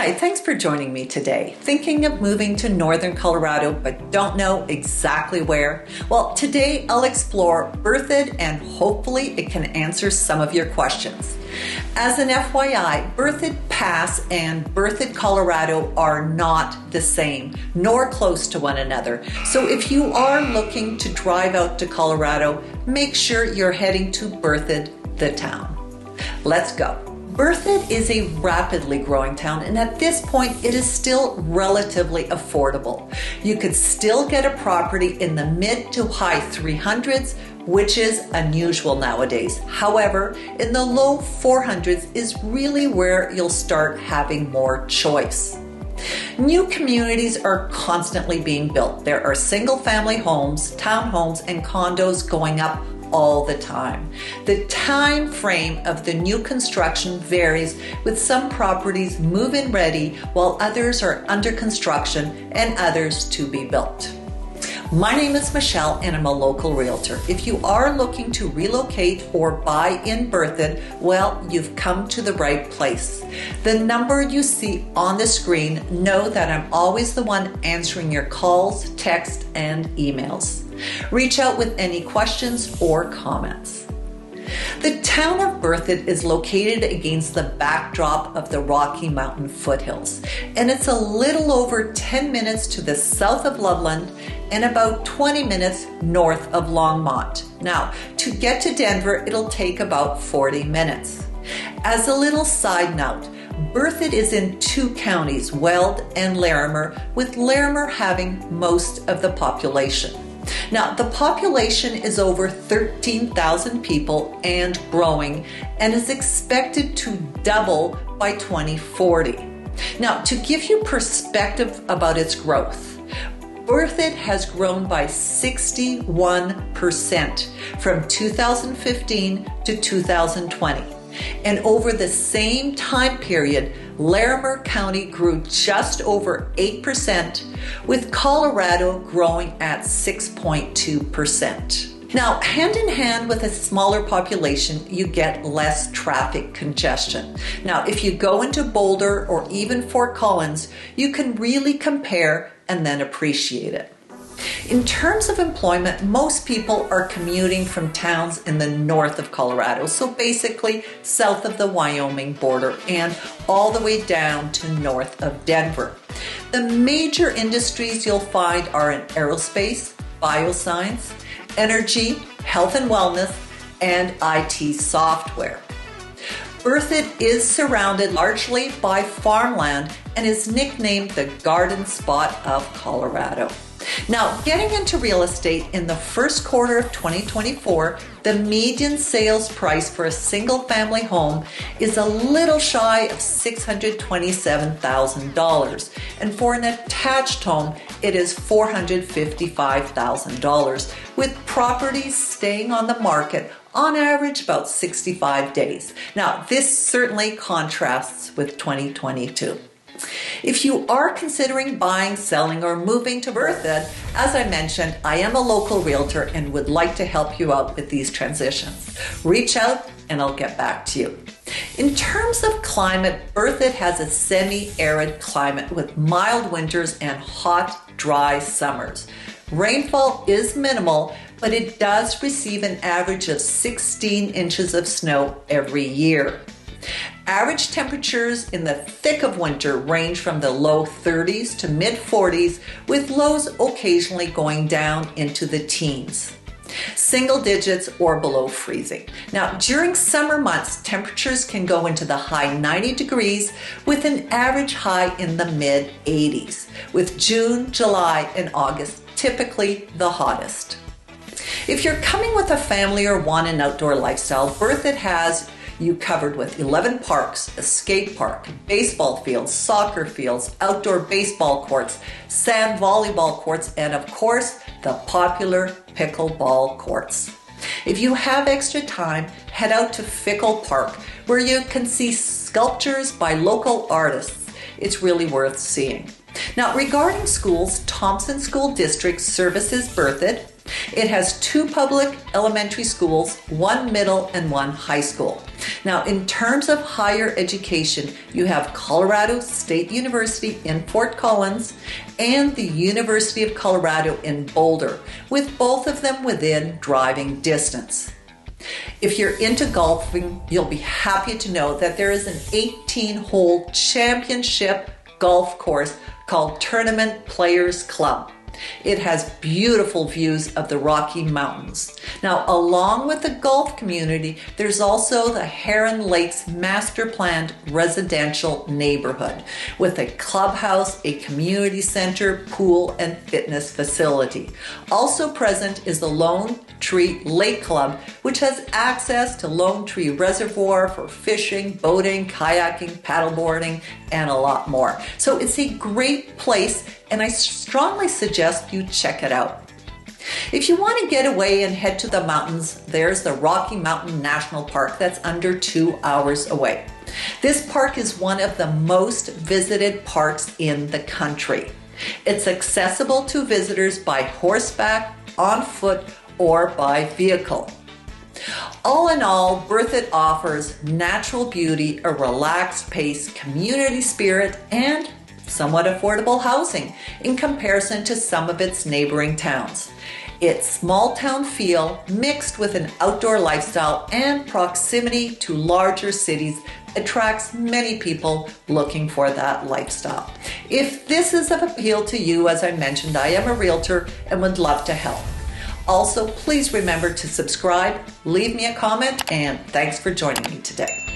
Hi, thanks for joining me today. Thinking of moving to northern Colorado but don't know exactly where? Well, today I'll explore Berthoud and hopefully it can answer some of your questions. As an FYI, Berthoud Pass and Berthoud, Colorado are not the same, nor close to one another. So if you are looking to drive out to Colorado, make sure you're heading to Berthoud, the town. Let's go. Berthoud is a rapidly growing town, and at this point it is still relatively affordable. You could still get a property in the mid to high 300s, which is unusual nowadays. However, in the low 400s is really where you'll start having more choice. New communities are constantly being built. There are single-family homes, townhomes, and condos going up all the time. The time frame of the new construction varies, with some properties move-in ready while others are under construction and others to be built. My name is Michelle and I'm a local realtor. If you are looking to relocate or buy in Berthoud, well, you've come to the right place. The number you see on the screen, know that I'm always the one answering your calls, texts, and emails. Reach out with any questions or comments. The town of Berthoud is located against the backdrop of the Rocky Mountain foothills, and it's a little over 10 minutes to the south of Loveland and about 20 minutes north of Longmont. Now, to get to Denver, it'll take about 40 minutes. As a little side note, Berthoud is in two counties, Weld and Larimer, with Larimer having most of the population. Now, the population is over 13,000 people and growing, and is expected to double by 2040. Now, to give you perspective about its growth, Berthoud has grown by 61% from 2015 to 2020. And over the same time period, Larimer County grew just over 8%, with Colorado growing at 6.2%. Now, hand in hand with a smaller population, you get less traffic congestion. Now, if you go into Boulder or even Fort Collins, you can really compare and then appreciate it. In terms of employment, most people are commuting from towns in the north of Colorado, so basically south of the Wyoming border and all the way down to north of Denver. The major industries you'll find are in aerospace, bioscience, energy, health and wellness, and IT software. Berthoud is surrounded largely by farmland and is nicknamed the Garden Spot of Colorado. Now, getting into real estate in the first quarter of 2024, the median sales price for a single-family home is a little shy of $627,000, and for an attached home, it is $455,000, with properties staying on the market on average about 65 days. Now, this certainly contrasts with 2022. If you are considering buying, selling, or moving to Berthoud, as I mentioned, I am a local realtor and would like to help you out with these transitions. Reach out and I'll get back to you. In terms of climate, Berthoud has a semi-arid climate with mild winters and hot, dry summers. Rainfall is minimal, but it does receive an average of 16 inches of snow every year. Average temperatures in the thick of winter range from the low 30s to mid 40s, with lows occasionally going down into the teens, single digits or below freezing. Now, during summer months, temperatures can go into the high 90 degrees with an average high in the mid 80s, with June, July, and August typically the hottest. If you're coming with a family or want an outdoor lifestyle, Berthoud has you covered with 11 parks, a skate park, baseball fields, soccer fields, outdoor baseball courts, sand volleyball courts, and of course, the popular pickleball courts. If you have extra time, head out to Fickle Park, where you can see sculptures by local artists. It's really worth seeing. Now, regarding schools, Thompson School District services Berthoud, It has 2 public elementary schools, 1 middle and 1 high school. Now, in terms of higher education, you have Colorado State University in Fort Collins and the University of Colorado in Boulder, with both of them within driving distance. If you're into golfing, you'll be happy to know that there is an 18-hole championship golf course called Tournament Players Club. It has beautiful views of the Rocky Mountains. Now, along with the golf community, there's also the Heron Lakes Master Planned residential neighborhood with a clubhouse, a community center, pool, and fitness facility. Also present is the Lone Tree Lake Club, which has access to Lone Tree Reservoir for fishing, boating, kayaking, paddleboarding, and a lot more. So it's a great place, and I strongly suggest you check it out. If you want to get away and head to the mountains, there's the Rocky Mountain National Park that's under 2 hours away. This park is one of the most visited parks in the country. It's accessible to visitors by horseback, on foot, or by vehicle. All in all, Berthoud offers natural beauty, a relaxed pace, community spirit, and somewhat affordable housing in comparison to some of its neighboring towns. Its small town feel, mixed with an outdoor lifestyle and proximity to larger cities, attracts many people looking for that lifestyle. If this is of appeal to you, as I mentioned, I am a realtor and would love to help. Also, please remember to subscribe, leave me a comment, and thanks for joining me today.